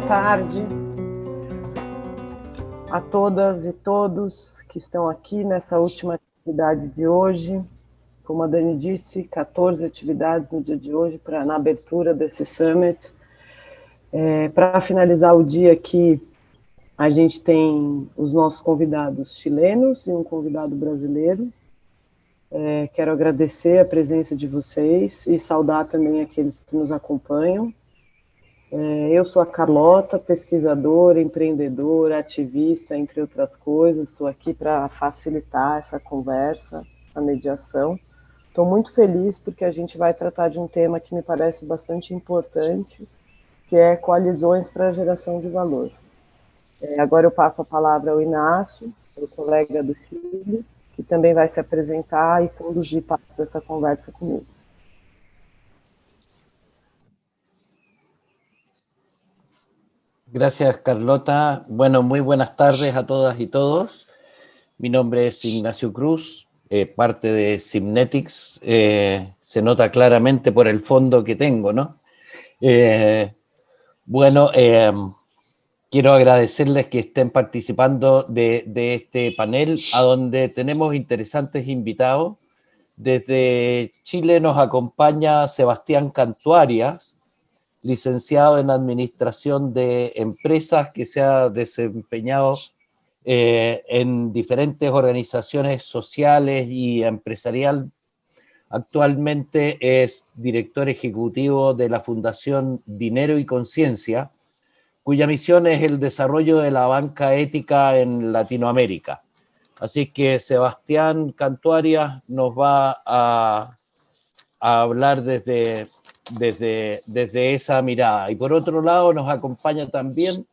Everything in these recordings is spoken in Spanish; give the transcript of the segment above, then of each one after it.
tarde a todas e todos que estão aqui nessa última atividade de hoje. Como a Dani disse, 14 atividades no dia de hoje na abertura desse Summit. Para finalizar o dia aqui, a gente tem os nossos convidados chilenos e um convidado brasileiro. Quero agradecer a presença de vocês e saudar também aqueles que nos acompanham. Eu sou a Carlota, pesquisadora, empreendedora, ativista, entre outras coisas. Estou aqui para facilitar essa conversa, essa mediação. Estou muito feliz porque a gente vai tratar de um tema que me parece bastante importante, que é coalizões para a geração de valor. Agora eu passo a palavra ao Inácio, meu colega do Chile, que também vai se apresentar e conduzir parte dessa conversa comigo. Gracias, Carlota. Bueno, muy buenas tardes a todas y todos. Mi nombre es Ignacio Cruz, parte de Simnetics. Se nota claramente por el fondo que tengo, ¿no? Quiero agradecerles que estén participando de este panel, a donde tenemos interesantes invitados. Desde Chile nos acompaña Sebastián Cantuarias, licenciado en Administración de Empresas, que se ha desempeñado en diferentes organizaciones sociales y empresariales. Actualmente es director ejecutivo de la Fundación Dinero y Conciencia, cuya misión es el desarrollo de la banca ética en Latinoamérica. Así que Sebastián Cantuarias nos va a hablar desde esa mirada. Y por otro lado nos acompaña también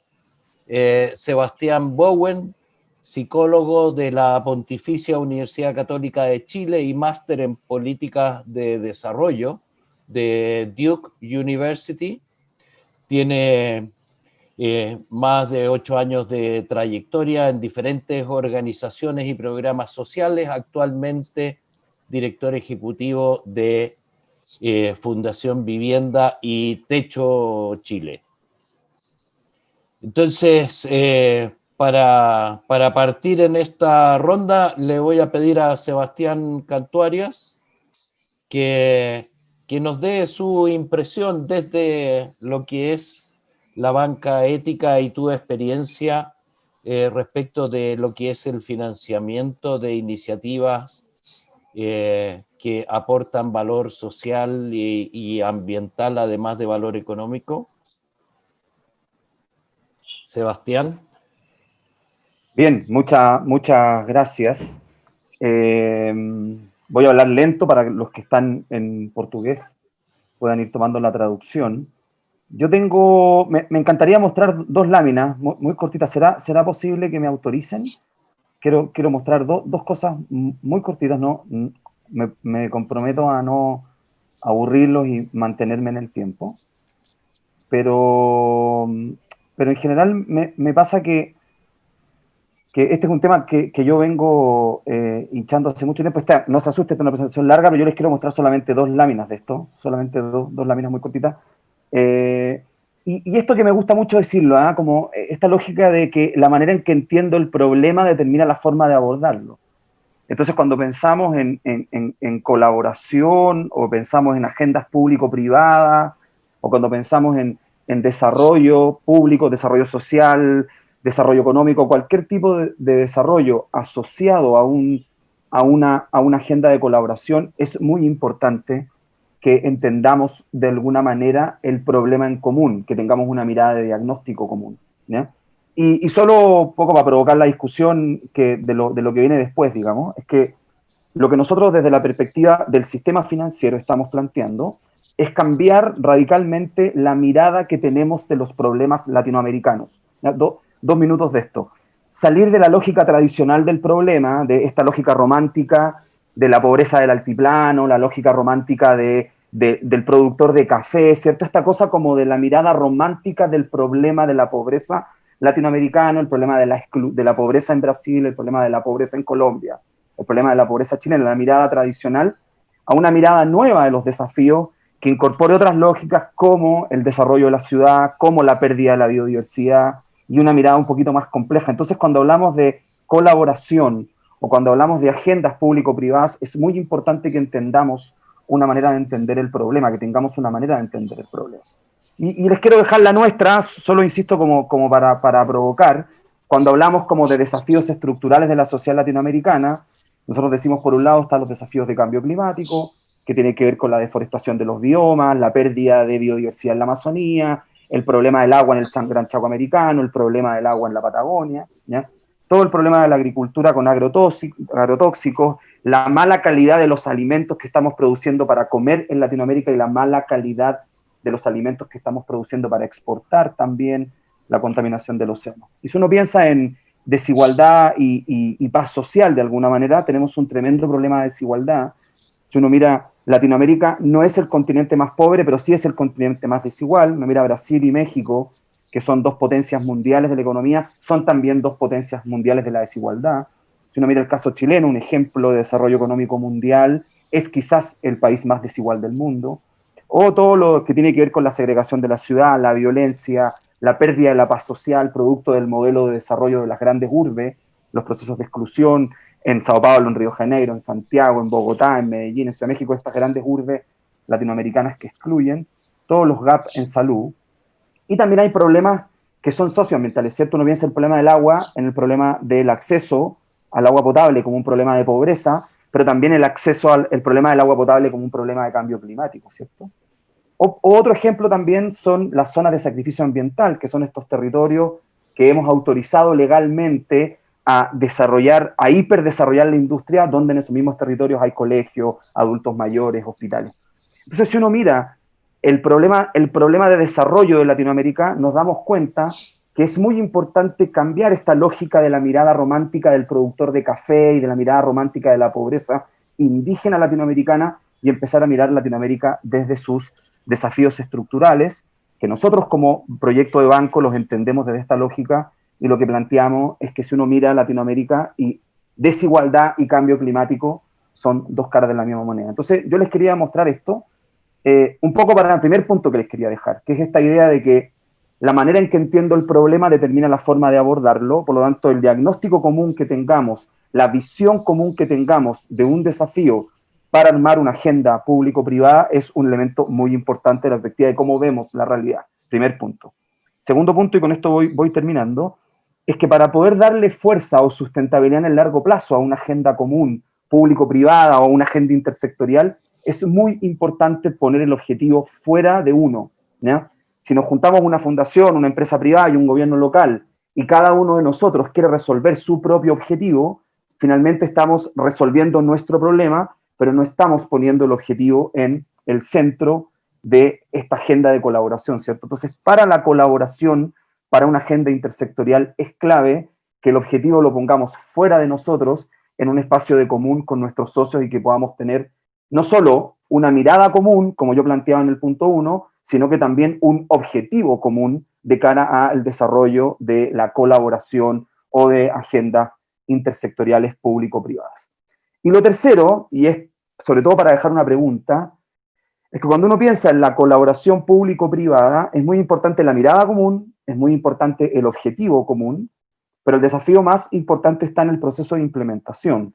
Sebastián Bowen, psicólogo de la Pontificia Universidad Católica de Chile y máster en políticas de desarrollo de Duke University. Tiene más de 8 años de trayectoria en diferentes organizaciones y programas sociales, actualmente director ejecutivo de Fundación Vivienda y Techo Chile. Entonces, para partir en esta ronda, le voy a pedir a Sebastián Cantuarias que nos dé su impresión desde lo que es la banca ética y tu experiencia respecto de lo que es el financiamiento de iniciativas que aportan valor social y ambiental, además de valor económico. Sebastián. Bien, muchas gracias. Voy a hablar lento para que los que están en portugués puedan ir tomando la traducción. Yo me encantaría mostrar 2 láminas muy cortitas. ¿Será posible que me autoricen? Quiero mostrar dos cosas muy cortitas, ¿no? Me comprometo a no aburrirlos y mantenerme en el tiempo. Pero en general me pasa que este es un tema que yo vengo hinchando hace mucho tiempo. No se asuste, esta es una presentación larga, pero yo les quiero mostrar solamente 2 láminas de esto, solamente dos láminas muy cortitas. Y esto que me gusta mucho decirlo, como esta lógica de que la manera en que entiendo el problema determina la forma de abordarlo. Entonces, cuando pensamos en colaboración, o pensamos en agendas público-privadas, o cuando pensamos en desarrollo público, desarrollo social, desarrollo económico, cualquier tipo de desarrollo asociado a una agenda de colaboración, es muy importante que entendamos de alguna manera el problema en común, que tengamos una mirada de diagnóstico común, ¿ya? Y solo un poco para provocar la discusión de lo que viene después, digamos, es que lo que nosotros desde la perspectiva del sistema financiero estamos planteando es cambiar radicalmente la mirada que tenemos de los problemas latinoamericanos. ¿Ya? 2 minutos de esto. Salir de la lógica tradicional del problema, de esta lógica romántica de la pobreza del altiplano, la lógica romántica del productor de café, ¿cierto? Esta cosa como de la mirada romántica del problema de la pobreza latinoamericano, el problema de la pobreza en Brasil, el problema de la pobreza en Colombia, el problema de la pobreza chilena, la mirada tradicional, a una mirada nueva de los desafíos que incorpore otras lógicas como el desarrollo de la ciudad, como la pérdida de la biodiversidad y una mirada un poquito más compleja. Entonces, cuando hablamos de colaboración o cuando hablamos de agendas público-privadas, es muy importante que entendamos una manera de entender el problema, que tengamos una manera de entender el problema. Y les quiero dejar la nuestra, solo insisto como para provocar, cuando hablamos como de desafíos estructurales de la sociedad latinoamericana, nosotros decimos por un lado están los desafíos de cambio climático, que tiene que ver con la deforestación de los biomas, la pérdida de biodiversidad en la Amazonía, el problema del agua en el Gran Chaco americano, el problema del agua en la Patagonia, ¿ya? Todo el problema de la agricultura con agrotóxicos, la mala calidad de los alimentos que estamos produciendo para comer en Latinoamérica y la mala calidad de los alimentos que estamos produciendo para exportar también, la contaminación del océano. Y si uno piensa en desigualdad y paz social de alguna manera, tenemos un tremendo problema de desigualdad. Si uno mira, Latinoamérica no es el continente más pobre, pero sí es el continente más desigual. Uno mira Brasil y México, que son dos potencias mundiales de la economía, son también dos potencias mundiales de la desigualdad. Si uno mira el caso chileno, un ejemplo de desarrollo económico mundial, es quizás el país más desigual del mundo. O todo lo que tiene que ver con la segregación de la ciudad, la violencia, la pérdida de la paz social, producto del modelo de desarrollo de las grandes urbes, los procesos de exclusión en Sao Paulo, en Río de Janeiro, en Santiago, en Bogotá, en Medellín, en Ciudad de México, estas grandes urbes latinoamericanas que excluyen, todos los gaps en salud. Y también hay problemas que son socioambientales, ¿cierto? Uno piensa el problema del agua, en el problema del acceso al agua potable como un problema de pobreza, pero también el problema del agua potable como un problema de cambio climático, ¿cierto? Otro ejemplo también son las zonas de sacrificio ambiental, que son estos territorios que hemos autorizado legalmente a desarrollar, a hiperdesarrollar la industria, donde en esos mismos territorios hay colegios, adultos mayores, hospitales. Entonces, si uno mira el problema de desarrollo de Latinoamérica, nos damos cuenta que es muy importante cambiar esta lógica de la mirada romántica del productor de café y de la mirada romántica de la pobreza indígena latinoamericana y empezar a mirar Latinoamérica desde sus desafíos estructurales, que nosotros como proyecto de banco los entendemos desde esta lógica, y lo que planteamos es que si uno mira Latinoamérica, y desigualdad y cambio climático son dos caras de la misma moneda. Entonces yo les quería mostrar esto, un poco para el primer punto que les quería dejar, que es esta idea de que la manera en que entiendo el problema determina la forma de abordarlo, por lo tanto el diagnóstico común que tengamos, la visión común que tengamos de un desafío para armar una agenda público-privada es un elemento muy importante de la perspectiva de cómo vemos la realidad. Primer punto. Segundo punto, y con esto voy terminando, es que para poder darle fuerza o sustentabilidad en el largo plazo a una agenda común, público-privada o una agenda intersectorial, es muy importante poner el objetivo fuera de uno, ¿ya? Si nos juntamos una fundación, una empresa privada y un gobierno local, y cada uno de nosotros quiere resolver su propio objetivo, finalmente estamos resolviendo nuestro problema, pero no estamos poniendo el objetivo en el centro de esta agenda de colaboración, ¿cierto? Entonces, para la colaboración, para una agenda intersectorial, es clave que el objetivo lo pongamos fuera de nosotros, en un espacio de común con nuestros socios y que podamos tener no solo una mirada común, como yo planteaba en el punto 1, sino que también un objetivo común de cara al desarrollo de la colaboración o de agendas intersectoriales público-privadas. Y lo tercero, y es sobre todo para dejar una pregunta, es que cuando uno piensa en la colaboración público-privada, es muy importante la mirada común, es muy importante el objetivo común, pero el desafío más importante está en el proceso de implementación,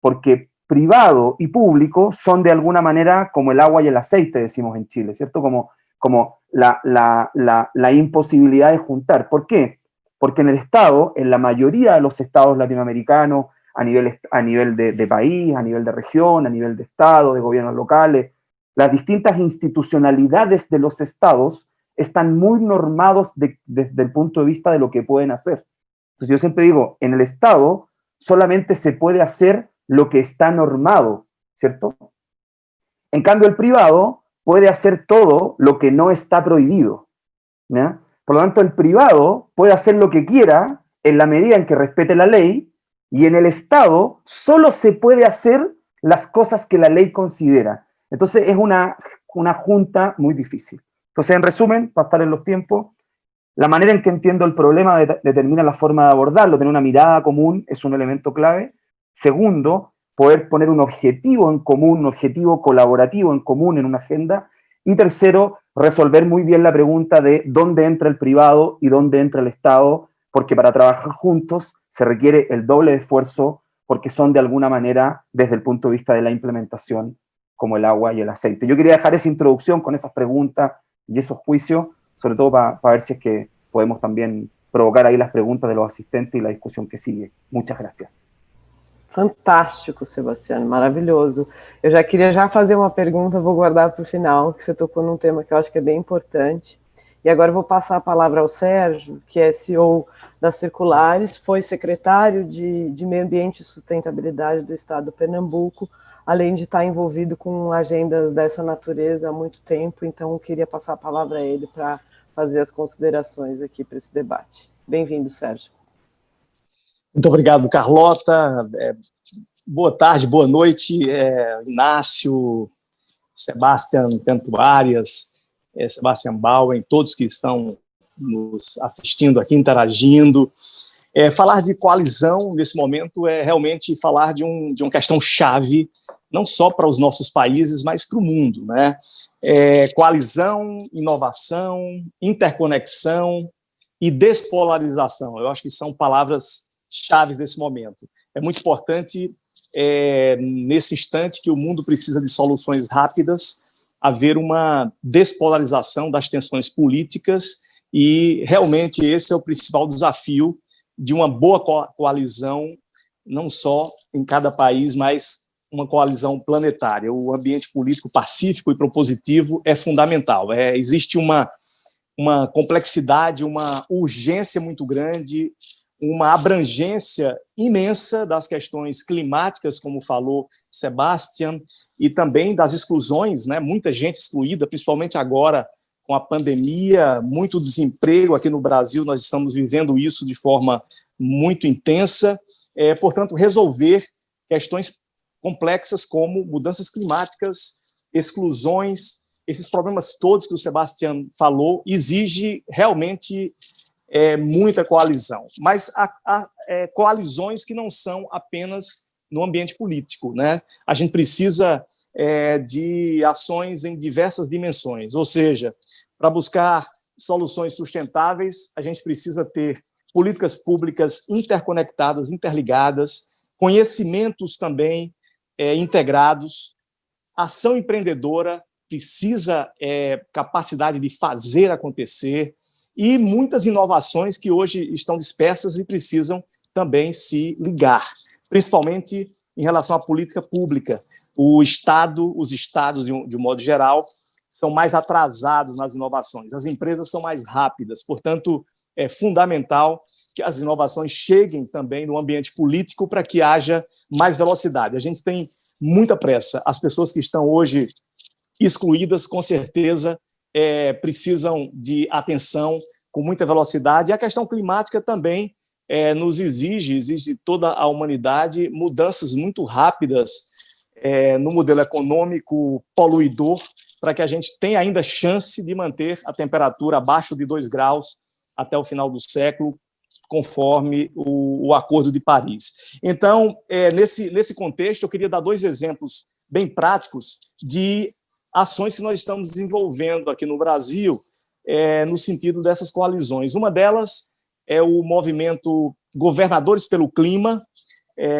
porque privado y público son de alguna manera como el agua y el aceite, decimos en Chile, ¿cierto? Como la imposibilidad de juntar. ¿Por qué? Porque en el Estado, en la mayoría de los estados latinoamericanos, a nivel de país, a nivel de región, a nivel de Estado, de gobiernos locales, las distintas institucionalidades de los estados están muy normados desde el punto de vista de lo que pueden hacer. Entonces yo siempre digo, en el Estado solamente se puede hacer lo que está normado, ¿cierto? En cambio, el privado puede hacer todo lo que no está prohibido, ¿ya? Por lo tanto, el privado puede hacer lo que quiera en la medida en que respete la ley, y en el Estado solo se puede hacer las cosas que la ley considera. Entonces es una junta muy difícil. Entonces, en resumen, para estar en los tiempos, la manera en que entiendo el problema determina la forma de abordarlo. Tener una mirada común es un elemento clave. Segundo, poder poner un objetivo en común, un objetivo colaborativo en común en una agenda. Y tercero, resolver muy bien la pregunta de dónde entra el privado y dónde entra el Estado, porque para trabajar juntos se requiere el doble de esfuerzo, porque son de alguna manera, desde el punto de vista de la implementación, como el agua y el aceite. Yo quería dejar esa introducción con esas preguntas y esos juicios, sobre todo para ver si es que podemos también provocar aí las preguntas de los asistentes y la discusión que sigue. Muchas gracias. Fantástico, Sebastião, maravilhoso. Eu já queria fazer uma pergunta, vou guardar para o final, que você tocou num tema que eu acho que é bem importante. E agora eu vou passar a palavra ao Sérgio, que é CEO da Circulares, foi secretário de Meio Ambiente e Sustentabilidade do Estado do Pernambuco, além de estar envolvido com agendas dessa natureza há muito tempo, então eu queria passar a palavra a ele para fazer as considerações aqui para esse debate. Bem-vindo, Sérgio. Muito obrigado, Carlota. Boa tarde, boa noite, Inácio, Sebastião Canto Arias, Sebastião Bauer, todos que estão nos assistindo aqui, interagindo. Falar de coalizão nesse momento é realmente falar de uma questão chave, não só para os nossos países, mas para o mundo, né? Coalizão, inovação, interconexão e despolarização. Eu acho que são palavras chaves desse momento. É muito importante, nesse instante que o mundo precisa de soluções rápidas, haver uma despolarização das tensões políticas e, realmente, esse é o principal desafio de uma boa coalizão, não só em cada país, mas uma coalizão planetária. O ambiente político pacífico e propositivo é fundamental. Existe uma complexidade, uma urgência muito grande, uma abrangência imensa das questões climáticas, como falou Sebastião, e também das exclusões, né? Muita gente excluída, principalmente agora com a pandemia, muito desemprego aqui no Brasil, nós estamos vivendo isso de forma muito intensa. Portanto, resolver questões complexas como mudanças climáticas, exclusões, esses problemas todos que o Sebastião falou, exige realmente muita coalizão, mas há coalizões que não são apenas no ambiente político, né? A gente precisa de ações em diversas dimensões, ou seja, para buscar soluções sustentáveis, a gente precisa ter políticas públicas interconectadas, interligadas, conhecimentos também integrados, ação empreendedora, precisa capacidade de fazer acontecer, e muitas inovações que hoje estão dispersas e precisam também se ligar, principalmente em relação à política pública. Os estados, de um modo geral, são mais atrasados nas inovações, as empresas são mais rápidas, portanto, é fundamental que as inovações cheguem também no ambiente político para que haja mais velocidade. A gente tem muita pressa, as pessoas que estão hoje excluídas, com certeza, precisam de atenção com muita velocidade. E a questão climática também nos exige toda a humanidade mudanças muito rápidas no modelo econômico poluidor, para que a gente tenha ainda chance de manter a temperatura abaixo de 2 graus até o final do século, conforme o Acordo de Paris. Então, nesse contexto, eu queria dar 2 exemplos bem práticos de ações que nós estamos desenvolvendo aqui no Brasil no sentido dessas coalizões. Uma delas é o movimento Governadores pelo Clima.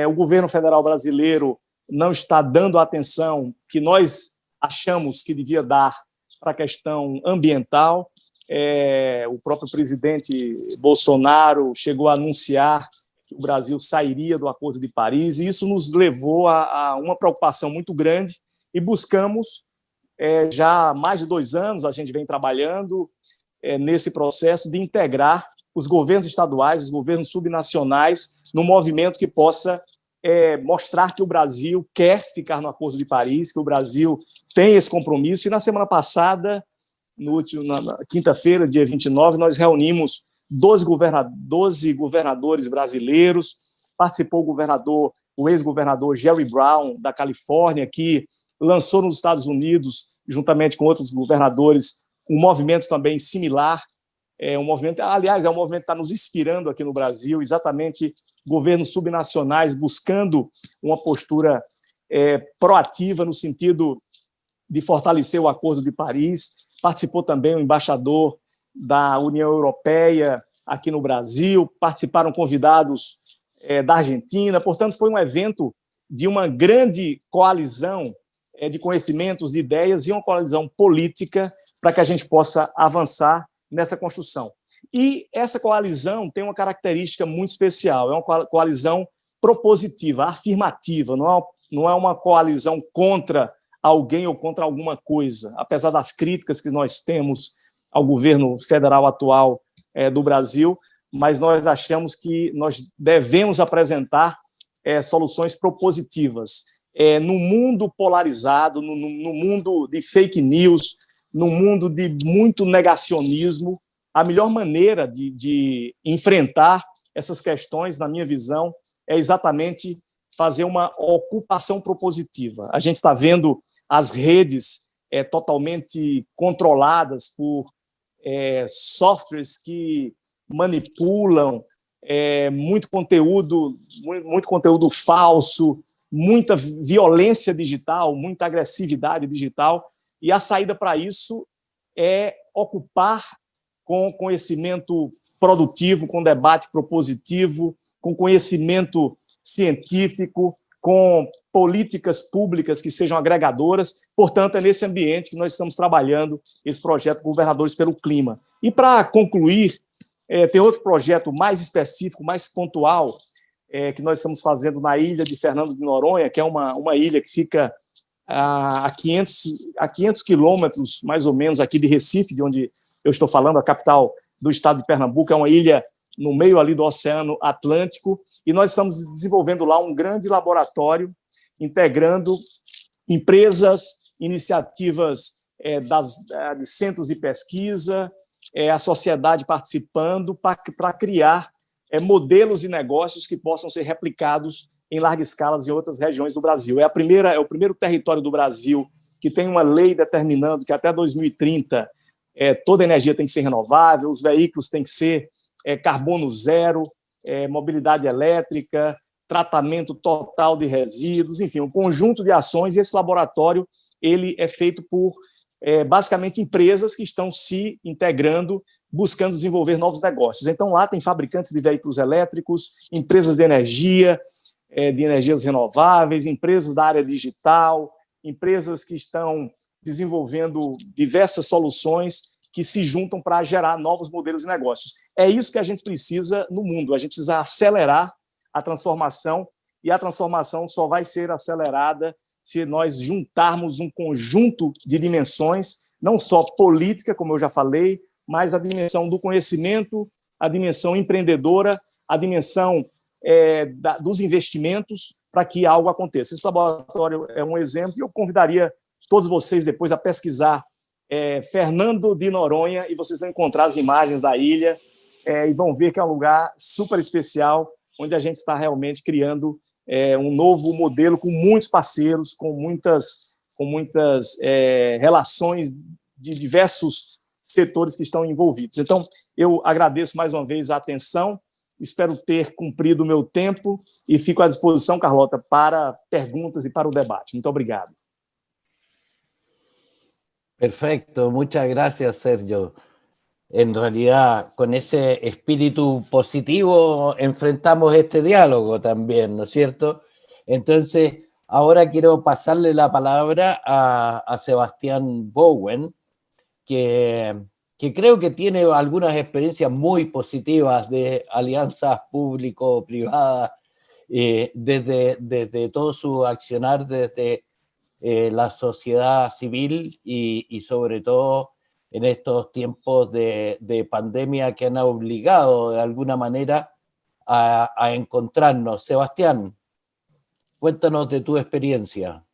O governo federal brasileiro não está dando a atenção que nós achamos que devia dar para a questão ambiental. O próprio presidente Bolsonaro chegou a anunciar que o Brasil sairia do Acordo de Paris, e isso nos levou a uma preocupação muito grande, e buscamos, já há mais de 2 anos, a gente vem trabalhando nesse processo de integrar os governos estaduais, os governos subnacionais, num movimento que possa mostrar que o Brasil quer ficar no Acordo de Paris, que o Brasil tem esse compromisso. E na semana passada, na quinta-feira, dia 29, nós reunimos 12 governadores brasileiros, participou o ex-governador Jerry Brown, da Califórnia, que lançou nos Estados Unidos, juntamente com outros governadores, um movimento também similar, um movimento que está nos inspirando aqui no Brasil, exatamente governos subnacionais buscando uma postura proativa no sentido de fortalecer o Acordo de Paris, participou também o embaixador da União Europeia aqui no Brasil, participaram convidados da Argentina, portanto, foi um evento de uma grande coalizão de conhecimentos, de ideias e uma coalizão política para que a gente possa avançar nessa construção. E essa coalizão tem uma característica muito especial, é uma coalizão propositiva, afirmativa, não é uma coalizão contra alguém ou contra alguma coisa, apesar das críticas que nós temos ao governo federal atual do Brasil, mas nós achamos que nós devemos apresentar soluções propositivas. No mundo polarizado, no mundo de fake news, no mundo de muito negacionismo, a melhor maneira de enfrentar essas questões, na minha visão, é exatamente fazer uma ocupação propositiva. A gente está vendo as redes totalmente controladas por softwares que manipulam muito conteúdo falso, muita violência digital, muita agressividade digital, e a saída para isso é ocupar com conhecimento produtivo, com debate propositivo, com conhecimento científico, com políticas públicas que sejam agregadoras. Portanto, é nesse ambiente que nós estamos trabalhando esse projeto Governadores pelo Clima. E, para concluir, tem outro projeto mais específico, mais pontual, que nós estamos fazendo na ilha de Fernando de Noronha, que é uma ilha que fica a 500 quilômetros, mais ou menos, aqui de Recife, de onde eu estou falando, a capital do estado de Pernambuco. É uma ilha no meio ali do Oceano Atlântico, e nós estamos desenvolvendo lá um grande laboratório, integrando empresas, iniciativas de centros de pesquisa, a sociedade participando, para criar modelos de negócios que possam ser replicados em larga escala em outras regiões do Brasil. É o primeiro território do Brasil que tem uma lei determinando que até 2030 toda energia tem que ser renovável, os veículos têm que ser carbono zero, mobilidade elétrica, tratamento total de resíduos, enfim, um conjunto de ações. E esse laboratório ele é feito por, basicamente, empresas que estão se integrando, buscando desenvolver novos negócios. Então, lá tem fabricantes de veículos elétricos, empresas de energias renováveis, empresas da área digital, empresas que estão desenvolvendo diversas soluções que se juntam para gerar novos modelos de negócios. É isso que a gente precisa no mundo. A gente precisa acelerar a transformação, e a transformação só vai ser acelerada se nós juntarmos um conjunto de dimensões, não só política, como eu já falei, mas a dimensão do conhecimento, a dimensão empreendedora, a dimensão dos investimentos, para que algo aconteça. Esse laboratório é um exemplo, e eu convidaria todos vocês depois a pesquisar Fernando de Noronha, e vocês vão encontrar as imagens da ilha e vão ver que é um lugar super especial, onde a gente está realmente criando um novo modelo com muitos parceiros, com muitas relações de diversos setores que estão envolvidos. Então, eu agradeço mais uma vez a atenção, espero ter cumprido o meu tempo e fico à disposição, Carlota, para perguntas e para o debate. Muito obrigado. Perfecto, muchas gracias, Sergio. En realidad, con ese espíritu positivo enfrentamos este diálogo también, ¿no es cierto? Entonces, ahora quiero pasarle la palabra a Sebastián Bowen, que creo que tiene algunas experiencias muy positivas de alianzas público-privadas, desde todo su accionar desde la sociedad civil y sobre todo en estos tiempos de pandemia que han obligado de alguna manera a encontrarnos. Sebastián, cuéntanos de tu experiencia.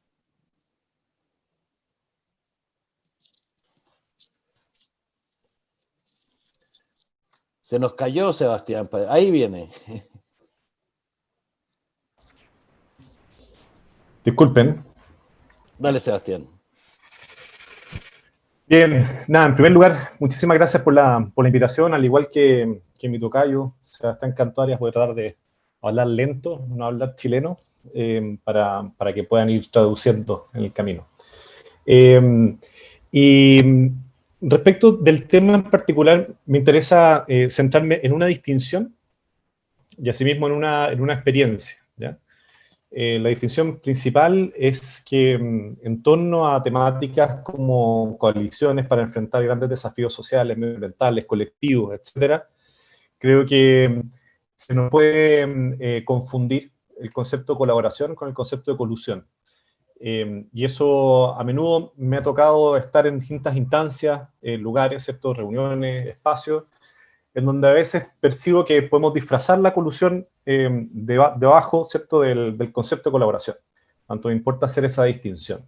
Se nos cayó Sebastián, ahí viene. Disculpen. Dale, Sebastián. Bien, nada, en primer lugar, muchísimas gracias por la invitación, al igual que mi tocayo, Sebastián Cantuarias. Voy a tratar de hablar lento, no hablar chileno, para que puedan ir traduciendo en el camino. Y respecto del tema en particular, me interesa centrarme en una distinción y asimismo en una experiencia, ¿ya? La distinción principal es que en torno a temáticas como coaliciones para enfrentar grandes desafíos sociales, medioambientales, colectivos, etcétera, creo que se nos puede confundir el concepto de colaboración con el concepto de colusión. Y eso a menudo me ha tocado estar en distintas instancias, lugares, ¿cierto? Reuniones, espacios, en donde a veces percibo que podemos disfrazar la colusión debajo, ¿cierto? Del concepto de colaboración. Tanto me importa hacer esa distinción.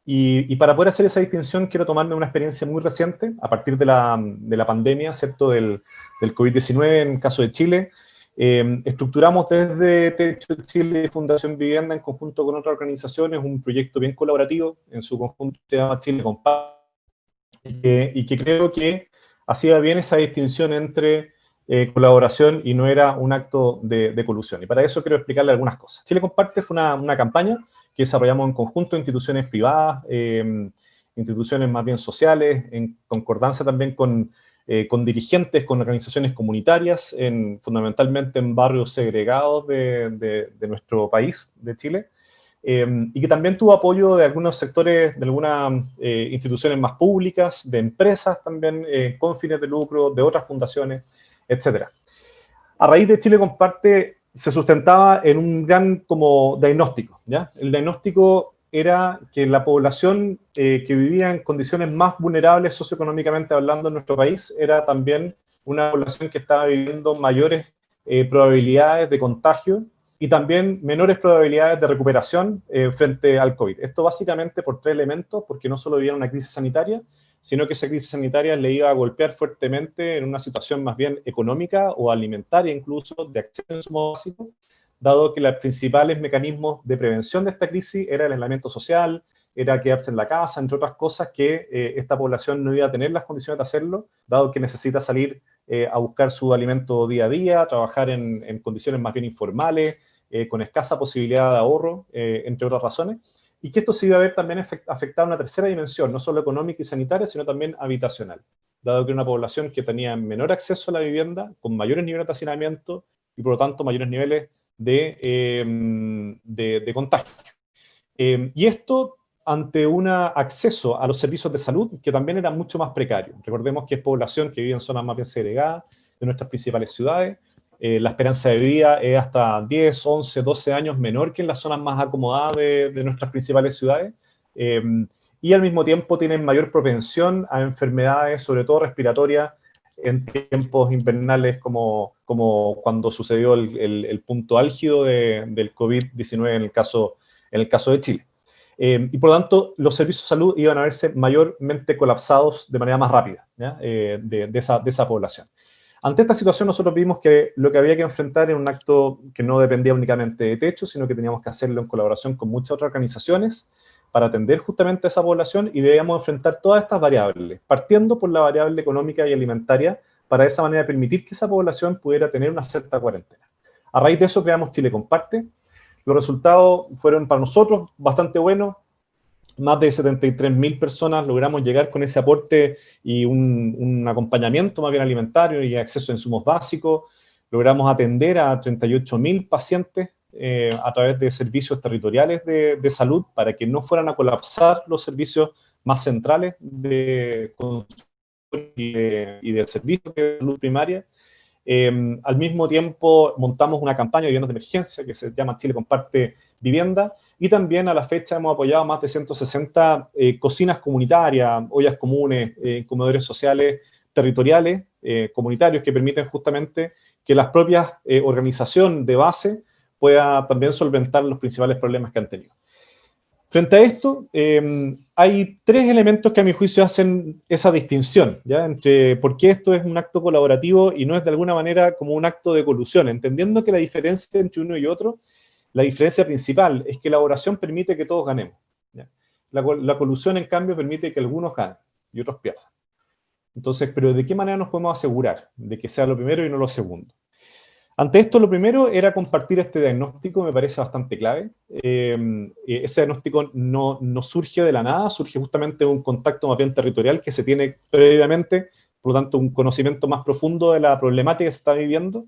Y para poder hacer esa distinción quiero tomarme una experiencia muy reciente, a partir de la pandemia, ¿cierto? Del COVID-19 en el caso de Chile. Estructuramos desde Techo Chile y Fundación Vivienda en conjunto con otras organizaciones un proyecto bien colaborativo, en su conjunto se llama Chile Comparte, y que creo que hacía bien esa distinción entre colaboración y no era un acto de colusión. Y para eso quiero explicarle algunas cosas. Chile Comparte fue una campaña que desarrollamos en conjunto instituciones privadas, instituciones más bien sociales, en concordancia también con dirigentes, con organizaciones comunitarias, fundamentalmente en barrios segregados de nuestro país, de Chile, y que también tuvo apoyo de algunos sectores, de algunas instituciones más públicas, de empresas también con fines de lucro, de otras fundaciones, etc. A raíz de Chile Comparte se sustentaba en un gran como diagnóstico, ¿ya? El diagnóstico era que la población que vivía en condiciones más vulnerables socioeconómicamente hablando en nuestro país era también una población que estaba viviendo mayores probabilidades de contagio y también menores probabilidades de recuperación frente al COVID. Esto básicamente por tres elementos, porque no solo vivía una crisis sanitaria, sino que esa crisis sanitaria le iba a golpear fuertemente en una situación más bien económica o alimentaria incluso, de acceso a insumos básicos, dado que los principales mecanismos de prevención de esta crisis era el aislamiento social, era quedarse en la casa, entre otras cosas que esta población no iba a tener las condiciones de hacerlo, dado que necesita salir a buscar su alimento día a día, trabajar en condiciones más bien informales, con escasa posibilidad de ahorro, entre otras razones, y que esto se iba a ver también afectado a una tercera dimensión, no solo económica y sanitaria, sino también habitacional, dado que era una población que tenía menor acceso a la vivienda, con mayores niveles de hacinamiento y por lo tanto mayores niveles de contagio. Y esto ante un acceso a los servicios de salud que también era mucho más precario. Recordemos que es población que vive en zonas más bien segregadas de nuestras principales ciudades. La esperanza de vida es hasta 10, 11, 12 años menor que en las zonas más acomodadas de nuestras principales ciudades. Y al mismo tiempo tienen mayor propensión a enfermedades, sobre todo respiratorias, en tiempos invernales como cuando sucedió el punto álgido del COVID-19 en el caso de Chile. Y por lo tanto, los servicios de salud iban a verse mayormente colapsados de manera más rápida, ¿ya? De esa población. Ante esta situación nosotros vimos que lo que había que enfrentar era un acto que no dependía únicamente de Techo, sino que teníamos que hacerlo en colaboración con muchas otras organizaciones para atender justamente a esa población y debíamos enfrentar todas estas variables, partiendo por la variable económica y alimentaria, para de esa manera permitir que esa población pudiera tener una cierta cuarentena. A raíz de eso creamos Chile Comparte. Los resultados fueron para nosotros bastante buenos. Más de 73.000 personas logramos llegar con ese aporte y un acompañamiento más bien alimentario y acceso a insumos básicos. Logramos atender a 38.000 pacientes a través de servicios territoriales de salud para que no fueran a colapsar los servicios más centrales de consumo y de servicios de salud primaria. Al mismo tiempo montamos una campaña de viviendas de emergencia que se llama Chile Comparte Vivienda, y también a la fecha hemos apoyado más de 160 cocinas comunitarias, ollas comunes, comedores sociales territoriales, comunitarios, que permiten justamente que las propias organizaciones de base pueda también solventar los principales problemas que han tenido. Frente a esto, hay tres elementos que a mi juicio hacen esa distinción, ¿ya? Entre por qué esto es un acto colaborativo y no es de alguna manera como un acto de colusión, entendiendo que la diferencia entre uno y otro, la diferencia principal es que la colaboración permite que todos ganemos, ¿ya? La colusión, en cambio, permite que algunos ganen y otros pierdan. Entonces, ¿pero de qué manera nos podemos asegurar de que sea lo primero y no lo segundo? Ante esto, lo primero era compartir este diagnóstico, me parece bastante clave. Ese diagnóstico no surge de la nada, surge justamente de un contacto más bien territorial que se tiene previamente, por lo tanto, un conocimiento más profundo de la problemática que se está viviendo.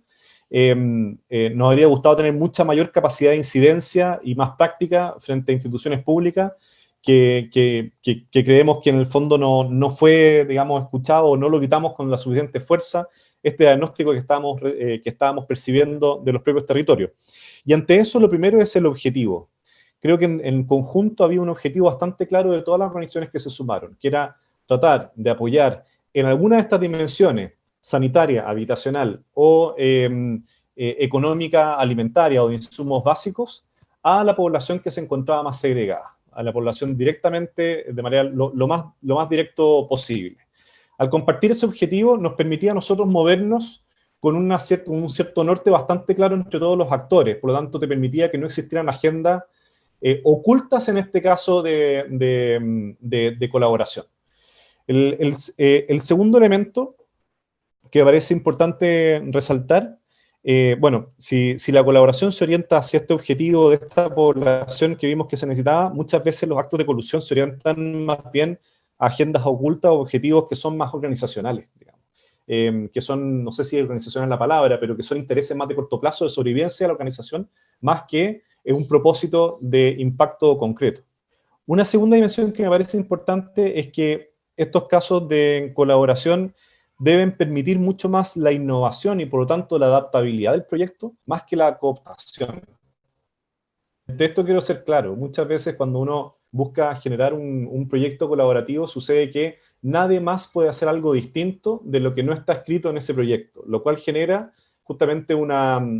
Nos habría gustado tener mucha mayor capacidad de incidencia y más práctica frente a instituciones públicas que creemos que en el fondo no fue, digamos, escuchado o no lo gritamos con la suficiente fuerza este diagnóstico que estábamos percibiendo de los propios territorios. Y ante eso, lo primero es el objetivo. Creo que en conjunto había un objetivo bastante claro de todas las organizaciones que se sumaron, que era tratar de apoyar en alguna de estas dimensiones, sanitaria, habitacional o económica, alimentaria o de insumos básicos, a la población que se encontraba más segregada, a la población directamente, de manera lo más directo posible. Al compartir ese objetivo nos permitía a nosotros movernos con un cierto norte bastante claro entre todos los actores, por lo tanto te permitía que no existieran agendas ocultas en este caso de colaboración. El segundo elemento que me parece importante resaltar, bueno, si la colaboración se orienta hacia este objetivo de esta población que vimos que se necesitaba, muchas veces los actos de colusión se orientan más bien a agendas ocultas o objetivos que son más organizacionales, digamos. Que son, no sé si organización es la palabra, pero que son intereses más de corto plazo de sobrevivencia de la organización, más que un propósito de impacto concreto. Una segunda dimensión que me parece importante es que estos casos de colaboración deben permitir mucho más la innovación y por lo tanto la adaptabilidad del proyecto, más que la cooptación. De esto quiero ser claro, muchas veces cuando uno busca generar un proyecto colaborativo sucede que nadie más puede hacer algo distinto de lo que no está escrito en ese proyecto, lo cual genera justamente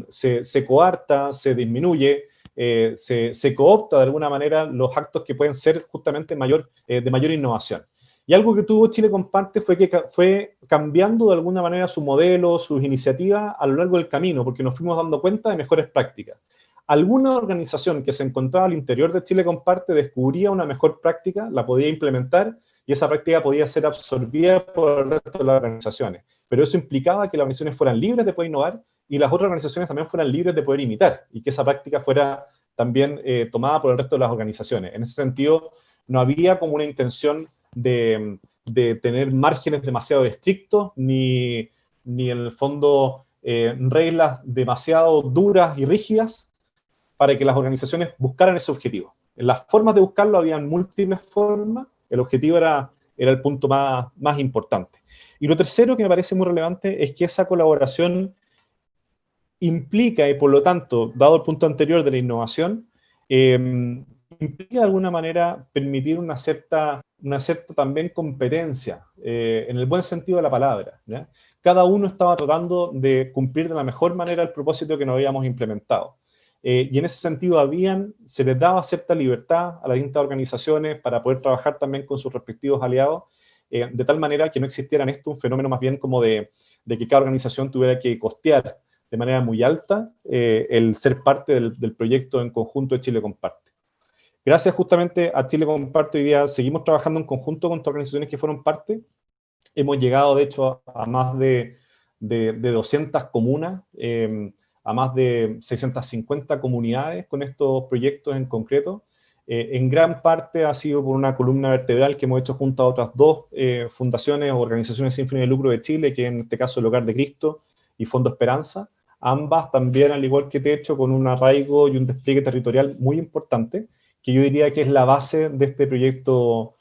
se coarta, se disminuye, se coopta de alguna manera los actos que pueden ser justamente de mayor innovación. Y algo que tuvo Chile Comparte fue que fue cambiando de alguna manera su modelo, sus iniciativas a lo largo del camino, porque nos fuimos dando cuenta de mejores prácticas. Alguna organización que se encontraba al interior de Chile Comparte descubría una mejor práctica, la podía implementar y esa práctica podía ser absorbida por el resto de las organizaciones. Pero eso implicaba que las organizaciones fueran libres de poder innovar y las otras organizaciones también fueran libres de poder imitar y que esa práctica fuera también tomada por el resto de las organizaciones. En ese sentido, no había como una intención de tener márgenes demasiado estrictos, ni en el fondo reglas demasiado duras y rígidas para que las organizaciones buscaran ese objetivo. En las formas de buscarlo habían múltiples formas, el objetivo era el punto más importante. Y lo tercero que me parece muy relevante es que esa colaboración implica, y por lo tanto, dado el punto anterior de la innovación, implica de alguna manera permitir una cierta también competencia, en el buen sentido de la palabra, ¿ya? Cada uno estaba tratando de cumplir de la mejor manera el propósito que nos habíamos implementado. Y en ese sentido se les daba cierta libertad a las distintas organizaciones para poder trabajar también con sus respectivos aliados, de tal manera que no existiera en esto un fenómeno más bien como de que cada organización tuviera que costear de manera muy alta el ser parte del proyecto en conjunto de Chile Comparte. Gracias justamente a Chile Comparte hoy día seguimos trabajando en conjunto con todas las organizaciones que fueron parte. Hemos llegado, de hecho, a más de 200 comunas, a más de 650 comunidades con estos proyectos en concreto. En gran parte ha sido por una columna vertebral que hemos hecho junto a otras dos fundaciones o organizaciones sin fines de lucro de Chile, que en este caso el Hogar de Cristo y Fondo Esperanza. Ambas también, al igual que Techo, con un arraigo y un despliegue territorial muy importante, que yo diría que es la base de este proyecto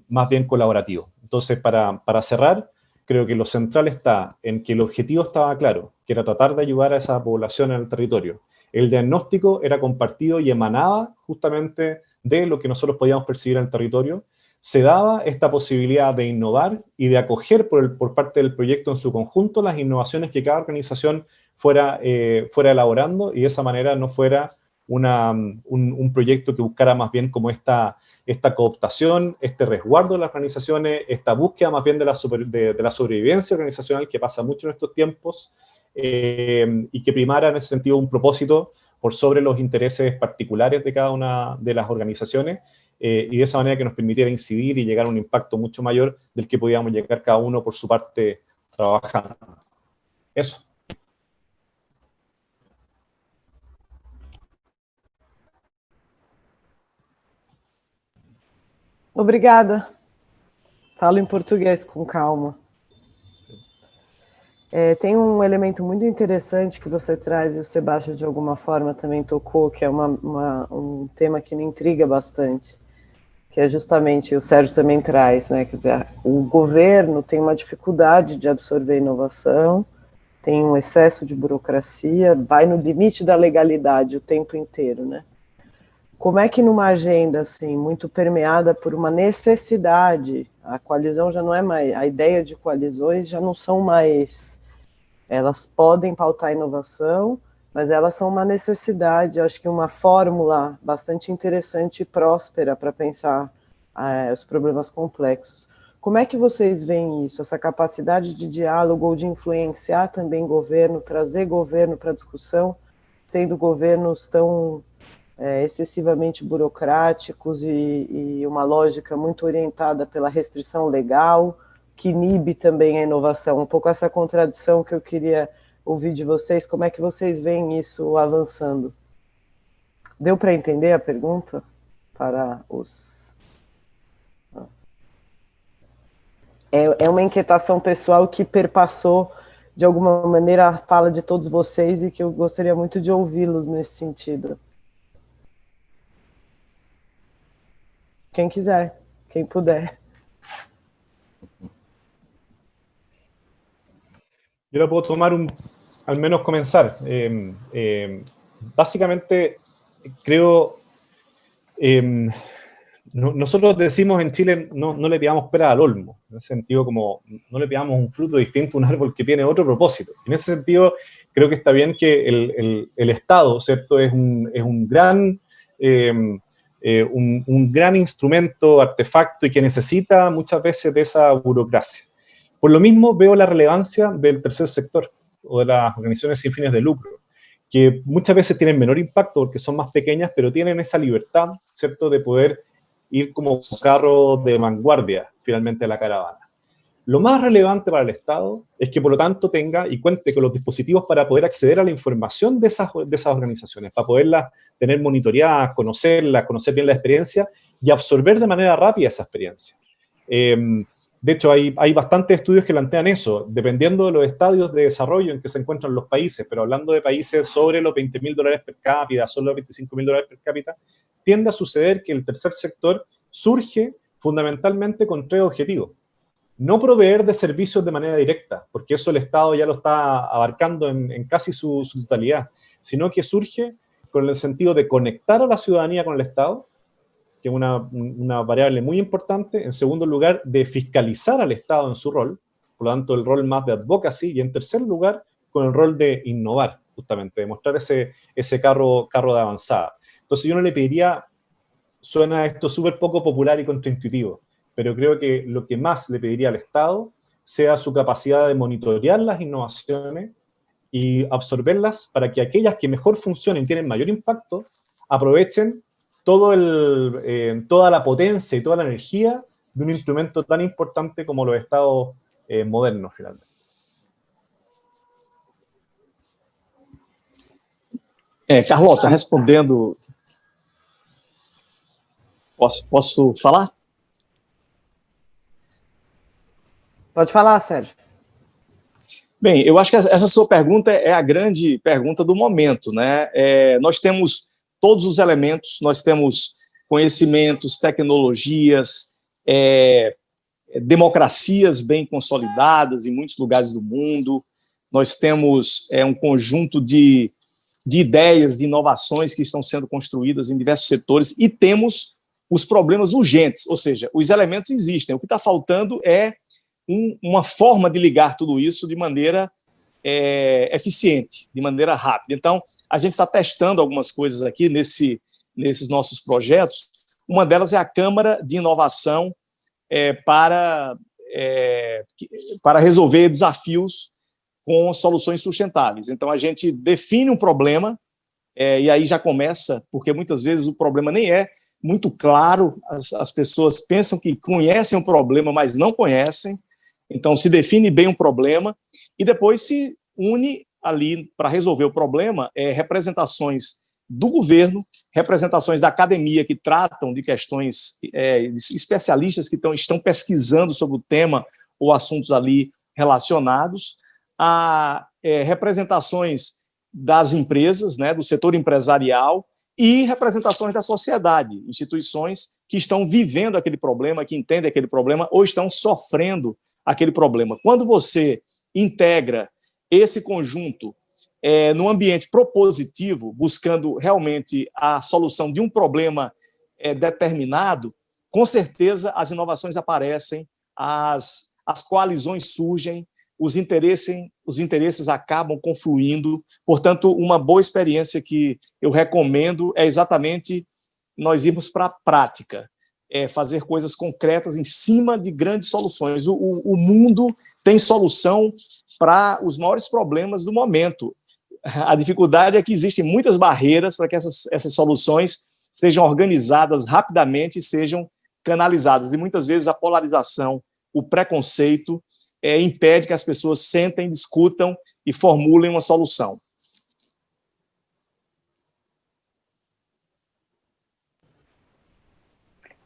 más bien colaborativo. Entonces, para cerrar, creo que lo central está en que el objetivo estaba claro, que era tratar de ayudar a esa población en el territorio. El diagnóstico era compartido y emanaba justamente de lo que nosotros podíamos percibir en el territorio. Se daba esta posibilidad de innovar y de acoger por parte del proyecto en su conjunto las innovaciones que cada organización fuera elaborando y de esa manera no fuera un proyecto que buscara más bien como esta cooptación, este resguardo de las organizaciones, esta búsqueda más bien de la sobrevivencia organizacional que pasa mucho en estos tiempos y que primara en ese sentido un propósito por sobre los intereses particulares de cada una de las organizaciones y de esa manera que nos permitiera incidir y llegar a un impacto mucho mayor del que podíamos llegar cada uno por su parte trabajando. Eso. Obrigada. Falo em português com calma. Tem um elemento muito interessante que você traz, e o Sebastião de alguma forma também tocou, que é um tema que me intriga bastante, que é justamente, o Sérgio também traz, né? Quer dizer, o governo tem uma dificuldade de absorver inovação, tem um excesso de burocracia, vai no limite da legalidade o tempo inteiro, né? Como é que numa agenda assim, muito permeada por uma necessidade, a coalizão já não é mais, a ideia de coalizões já não são mais, elas podem pautar inovação, mas elas são uma necessidade, acho que uma fórmula bastante interessante e próspera para pensar os problemas complexos. Como é que vocês veem isso, essa capacidade de diálogo ou de influenciar também governo, trazer governo para a discussão, sendo governos tão excessivamente burocráticos e uma lógica muito orientada pela restrição legal, que inibe também a inovação. Um pouco essa contradição que eu queria ouvir de vocês, como é que vocês veem isso avançando? Deu para entender a pergunta? Para os... É uma inquietação pessoal que perpassou, de alguma maneira, a fala de todos vocês e que eu gostaria muito de ouvi-los nesse sentido. Quem quiser, quem puder. Yo lo puedo tomar, al menos comenzar. Básicamente, creo, nosotros decimos en Chile, no le pidamos pera al olmo, en ese sentido, como no le pidamos un fruto distinto a un árbol que tiene otro propósito. En ese sentido, creo que está bien que el Estado, ¿cierto?, es un gran... un gran instrumento, artefacto, y que necesita muchas veces de esa burocracia. Por lo mismo veo la relevancia del tercer sector o de las organizaciones sin fines de lucro, que muchas veces tienen menor impacto porque son más pequeñas, pero tienen esa libertad, ¿cierto?, de poder ir como carro de vanguardia finalmente de la caravana. Lo más relevante para el Estado es que, por lo tanto, tenga y cuente con los dispositivos para poder acceder a la información de esas organizaciones, para poderlas tener monitoreadas, conocerlas, conocer bien la experiencia y absorber de manera rápida esa experiencia. De hecho, hay bastantes estudios que plantean eso, dependiendo de los estadios de desarrollo en que se encuentran los países, pero hablando de países sobre los $20.000 per cápita, sobre los $25.000 per cápita, tiende a suceder que el tercer sector surge fundamentalmente con 3 objetivos. No proveer de servicios de manera directa, porque eso el Estado ya lo está abarcando en casi su totalidad, sino que surge con el sentido de conectar a la ciudadanía con el Estado, que es una variable muy importante. En segundo lugar, de fiscalizar al Estado en su rol, por lo tanto el rol más de advocacy, y en tercer lugar, con el rol de innovar, justamente, de mostrar ese carro de avanzada. Entonces yo no le pediría, suena esto súper poco popular y contraintuitivo, pero creo que lo que más le pediría al Estado sea su capacidad de monitorear las innovaciones y absorberlas para que aquellas que mejor funcionen y tienen mayor impacto aprovechen toda la potencia y toda la energía de un instrumento tan importante como los Estados modernos, finalmente. Carlota, respondendo... Posso falar? Pode falar, Sérgio. Bem, eu acho que essa sua pergunta é a grande pergunta do momento, né? Nós temos todos os elementos, nós temos conhecimentos, tecnologias, democracias bem consolidadas em muitos lugares do mundo, nós temos um conjunto de ideias, de inovações que estão sendo construídas em diversos setores e temos os problemas urgentes, ou seja, os elementos existem, o que está faltando é uma forma de ligar tudo isso de maneira eficiente, de maneira rápida. Então, a gente está testando algumas coisas aqui nesses nossos projetos. Uma delas é a Câmara de Inovação para resolver desafios com soluções sustentáveis. Então, a gente define um problema, e aí já começa, porque muitas vezes o problema nem é muito claro, as pessoas pensam que conhecem o problema, mas não conhecem. Então, se define bem um problema e depois se une ali para resolver o problema representações do governo, representações da academia que tratam de questões, especialistas que estão pesquisando sobre o tema ou assuntos ali relacionados, a representações das empresas, né, do setor empresarial, e representações da sociedade, instituições que estão vivendo aquele problema, que entendem aquele problema ou estão sofrendo aquele problema. Quando você integra esse conjunto num ambiente propositivo, buscando realmente a solução de um problema determinado, com certeza as inovações aparecem, as coalizões surgem, os interesses acabam confluindo. Portanto, uma boa experiência que eu recomendo é exatamente nós irmos para a prática, fazer coisas concretas em cima de grandes soluções. O mundo tem solução para os maiores problemas do momento. A dificuldade é que existem muitas barreiras para que essas soluções sejam organizadas rapidamente e sejam canalizadas. E muitas vezes a polarização, o preconceito, impede que as pessoas sentem, discutam e formulem uma solução.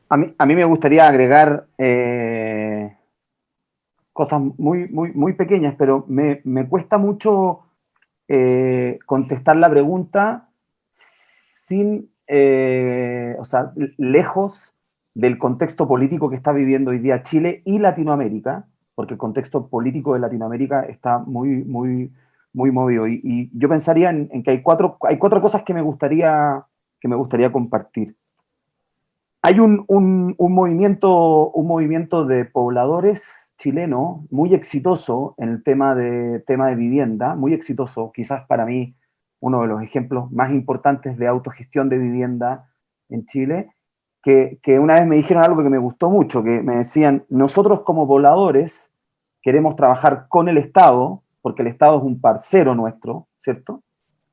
A mí me gustaría agregar cosas muy pequeñas, pero me cuesta mucho contestar la pregunta sin, o sea, lejos del contexto político que está viviendo hoy día Chile y Latinoamérica, porque el contexto político de Latinoamérica está muy movido. Y yo pensaría en que hay cuatro cosas que me gustaría compartir. Hay un movimiento de pobladores chileno muy exitoso en el tema de vivienda, muy exitoso, quizás para mí uno de los ejemplos más importantes de autogestión de vivienda en Chile, que una vez me dijeron algo que me gustó mucho, que me decían, nosotros como pobladores queremos trabajar con el Estado, porque el Estado es un parcero nuestro, ¿cierto?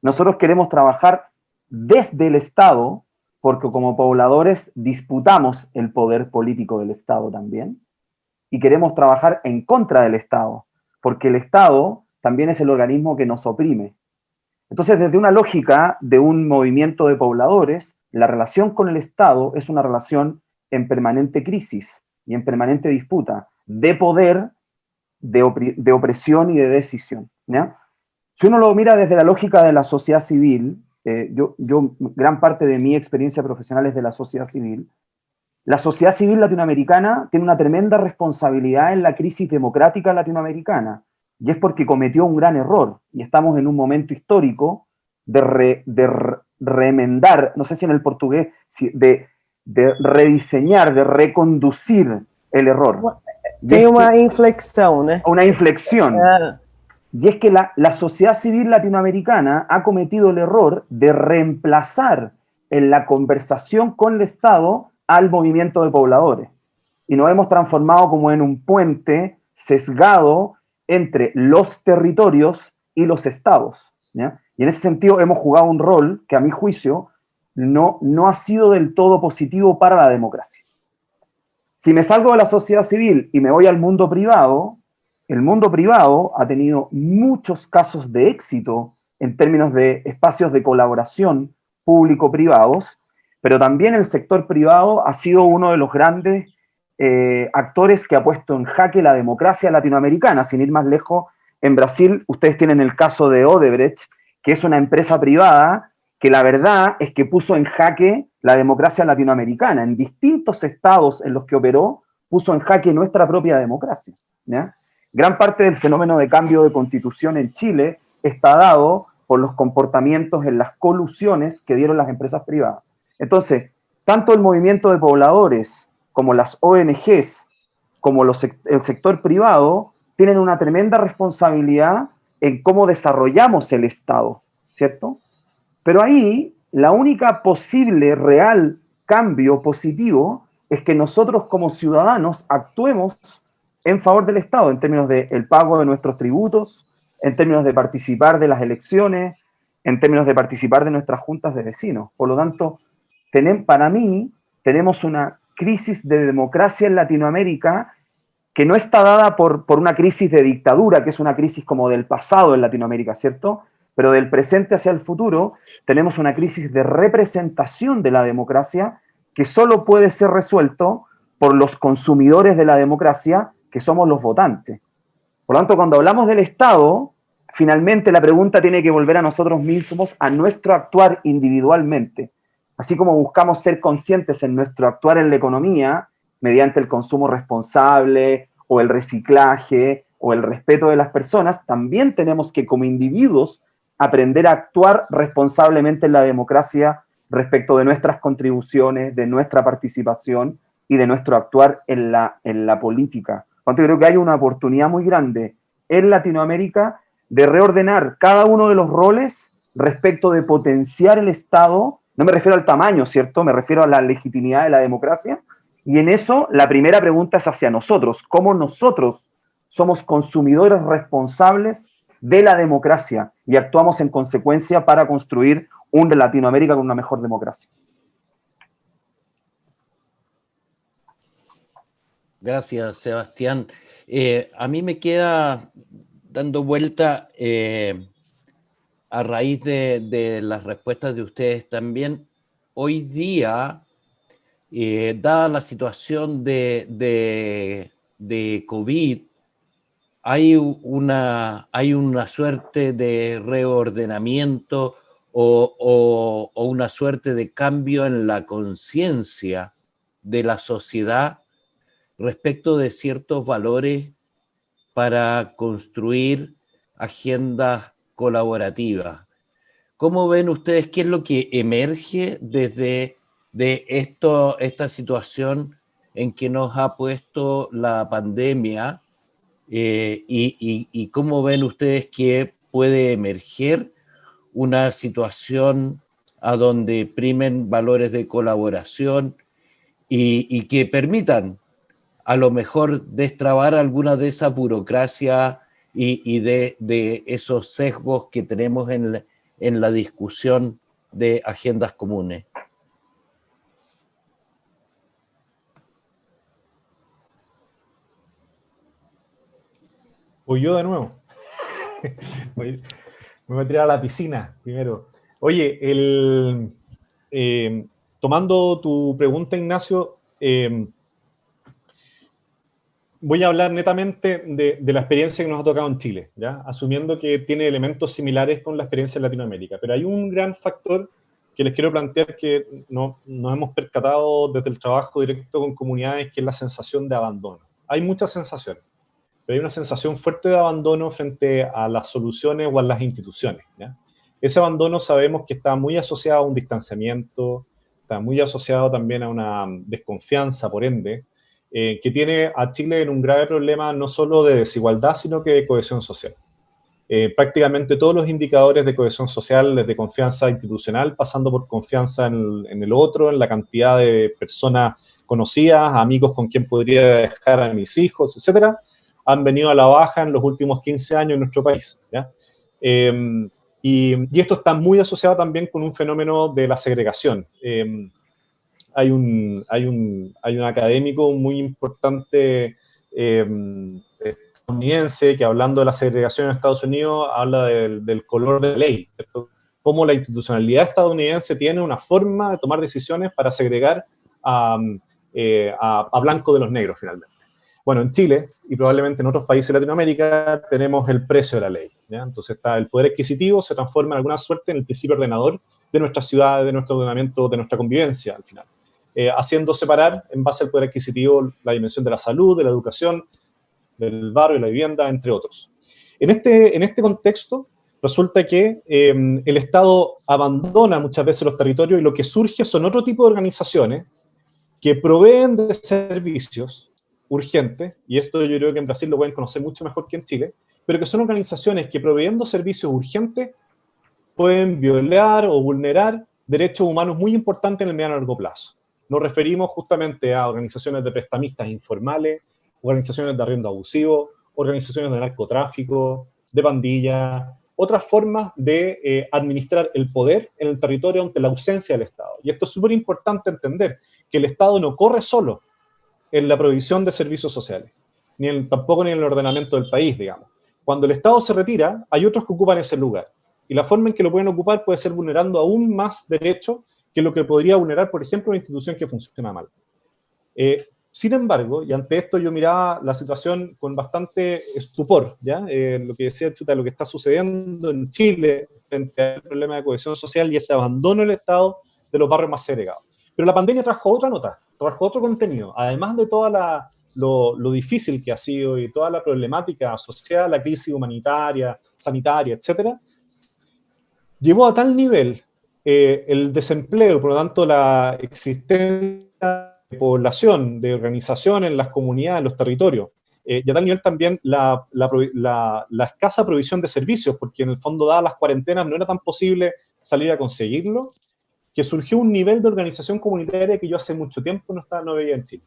Nosotros queremos trabajar desde el Estado, porque como pobladores disputamos el poder político del Estado también, y queremos trabajar en contra del Estado, porque el Estado también es el organismo que nos oprime. Entonces, desde una lógica de un movimiento de pobladores, la relación con el Estado es una relación en permanente crisis y en permanente disputa, de poder, de opresión y de decisión, ¿ya? Si uno lo mira desde la lógica de la sociedad civil, gran parte de mi experiencia profesional es de la sociedad civil latinoamericana tiene una tremenda responsabilidad en la crisis democrática latinoamericana, y es porque cometió un gran error, y estamos en un momento histórico de remendar, no sé si en el portugués, de rediseñar, de reconducir el error. Tem uma inflexão, né? Una inflexión. Y es que la sociedad civil latinoamericana ha cometido el error de reemplazar en la conversación con el Estado al movimiento de pobladores. Y nos hemos transformado como en un puente sesgado entre los territorios y los estados, ¿ya? Y en ese sentido hemos jugado un rol que a mi juicio no ha sido del todo positivo para la democracia. Si me salgo de la sociedad civil y me voy al mundo privado, el mundo privado ha tenido muchos casos de éxito en términos de espacios de colaboración público-privados, pero también el sector privado ha sido uno de los grandes actores que ha puesto en jaque la democracia latinoamericana. Sin ir más lejos, en Brasil ustedes tienen el caso de Odebrecht, que es una empresa privada que la verdad es que puso en jaque la democracia latinoamericana. En distintos estados en los que operó, puso en jaque nuestra propia democracia, ¿ya? Gran parte del fenómeno de cambio de constitución en Chile está dado por los comportamientos en las colusiones que dieron las empresas privadas. Entonces, tanto el movimiento de pobladores como las ONGs, como el sector privado, tienen una tremenda responsabilidad en cómo desarrollamos el Estado, ¿cierto? Pero ahí, la única posible real cambio positivo es que nosotros como ciudadanos actuemos en favor del Estado, en términos del pago de nuestros tributos, en términos de participar de las elecciones, en términos de participar de nuestras juntas de vecinos. Por lo tanto, para mí, tenemos una crisis de democracia en Latinoamérica que no está dada por una crisis de dictadura, que es una crisis como del pasado en Latinoamérica, ¿cierto? pero del presente hacia el futuro tenemos una crisis de representación de la democracia que solo puede ser resuelto por los consumidores de la democracia, que somos los votantes. Por lo tanto, cuando hablamos del Estado, finalmente la pregunta tiene que volver a nosotros mismos, a nuestro actuar individualmente. Así como buscamos ser conscientes en nuestro actuar en la economía, mediante el consumo responsable, o el reciclaje, o el respeto de las personas, también tenemos que, como individuos, aprender a actuar responsablemente en la democracia respecto de nuestras contribuciones, de nuestra participación y de nuestro actuar en la política. Yo creo que hay una oportunidad muy grande en Latinoamérica de reordenar cada uno de los roles respecto de potenciar el Estado. No me refiero al tamaño, ¿cierto? Me refiero a la legitimidad de la democracia. Y en eso, la primera pregunta es hacia nosotros. ¿Cómo nosotros somos consumidores responsables de la democracia y actuamos en consecuencia para construir una Latinoamérica con una mejor democracia? Gracias, Sebastián. A mí me queda dando vuelta a raíz de las respuestas de ustedes también. Hoy día, dada la situación de COVID, hay una suerte de reordenamiento o una suerte de cambio en la conciencia de la sociedad respecto de ciertos valores para construir agendas colaborativas. ¿Cómo ven ustedes qué es lo que emerge desde esta situación en que nos ha puesto la pandemia? Y cómo ven ustedes que puede emerger una situación a donde primen valores de colaboración y que permitan a lo mejor destrabar alguna de esa burocracia y de esos sesgos que tenemos en la discusión de agendas comunes? Voy yo de nuevo. Me voy a tirar a la piscina primero. Oye, tomando tu pregunta, Ignacio, voy a hablar netamente de la experiencia que nos ha tocado en Chile, ¿ya? Asumiendo que tiene elementos similares con la experiencia en Latinoamérica. Pero hay un gran factor que les quiero plantear que nos hemos percatado desde el trabajo directo con comunidades, que es la sensación de abandono. Hay muchas sensaciones, pero hay una sensación fuerte de abandono frente a las soluciones o a las instituciones, ¿ya? Ese abandono sabemos que está muy asociado a un distanciamiento, está muy asociado también a una desconfianza, por ende, que tiene a Chile en un grave problema no solo de desigualdad, sino que de cohesión social. Prácticamente todos los indicadores de cohesión social, desde confianza institucional, pasando por confianza en el otro, en la cantidad de personas conocidas, amigos con quien podría dejar a mis hijos, etcétera, han venido a la baja en los últimos 15 años en nuestro país, ¿ya? Y esto está muy asociado también con un fenómeno de la segregación. Hay un académico muy importante estadounidense que, hablando de la segregación en Estados Unidos, habla del color de la ley, ¿cierto? Cómo la institucionalidad estadounidense tiene una forma de tomar decisiones para segregar a blanco de los negros, finalmente. Bueno, en Chile, y probablemente en otros países de Latinoamérica, tenemos el precio de la ley, ¿ya? Entonces el poder adquisitivo se transforma en alguna suerte en el principio ordenador de nuestras ciudades, de nuestro ordenamiento, de nuestra convivencia, al final. Haciendo separar, en base al poder adquisitivo, la dimensión de la salud, de la educación, del barrio, de la vivienda, entre otros. En este contexto, resulta que el Estado abandona muchas veces los territorios y lo que surge son otro tipo de organizaciones que proveen de servicios urgentes, y esto yo creo que en Brasil lo pueden conocer mucho mejor que en Chile, pero que son organizaciones que, proveyendo servicios urgentes, pueden violar o vulnerar derechos humanos muy importantes en el mediano y largo plazo. Nos referimos justamente a organizaciones de prestamistas informales, organizaciones de arriendo abusivo, organizaciones de narcotráfico, de pandillas, otras formas de administrar el poder en el territorio ante la ausencia del Estado. Y esto es súper importante entender, que el Estado no corre solo en la provisión de servicios sociales, tampoco en el ordenamiento del país, digamos. Cuando el Estado se retira, hay otros que ocupan ese lugar. Y la forma en que lo pueden ocupar puede ser vulnerando aún más derechos que lo que podría vulnerar, por ejemplo, una institución que funciona mal. Sin embargo, y ante esto yo miraba la situación con bastante estupor, ¿ya? Lo que decía Chuta, lo que está sucediendo en Chile frente al problema de cohesión social y este abandono del Estado de los barrios más segregados. Pero la pandemia trajo otra nota, trajo otro contenido, además de toda lo difícil que ha sido y toda la problemática asociada a la crisis humanitaria, sanitaria, etcétera, llevó a tal nivel el desempleo, por lo tanto la existencia de población, de organización en las comunidades, en los territorios, y a tal nivel también la escasa provisión de servicios, porque en el fondo, dadas las cuarentenas, no era tan posible salir a conseguirlo, que surgió un nivel de organización comunitaria que yo hace mucho tiempo no veía en Chile.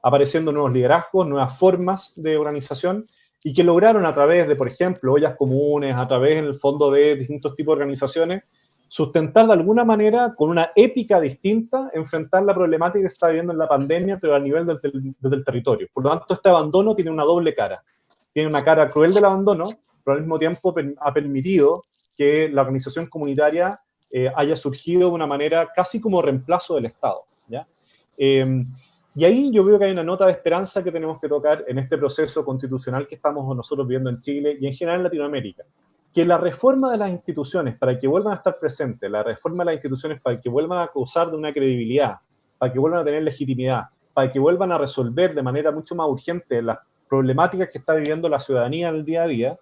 Apareciendo nuevos liderazgos, nuevas formas de organización, y que lograron a través de, por ejemplo, ollas comunes, a través, en el fondo, de distintos tipos de organizaciones, sustentar de alguna manera, con una épica distinta, enfrentar la problemática que se está viviendo en la pandemia, pero a nivel del territorio. Por lo tanto, este abandono tiene una doble cara. Tiene una cara cruel del abandono, pero al mismo tiempo ha permitido que la organización comunitaria haya surgido de una manera casi como reemplazo del Estado, ¿ya? Y ahí yo veo que hay una nota de esperanza que tenemos que tocar en este proceso constitucional que estamos nosotros viviendo en Chile y en general en Latinoamérica. Que la reforma de las instituciones para que vuelvan a estar presentes, la reforma de las instituciones para que vuelvan a gozar de una credibilidad, para que vuelvan a tener legitimidad, para que vuelvan a resolver de manera mucho más urgente las problemáticas que está viviendo la ciudadanía en el día a día,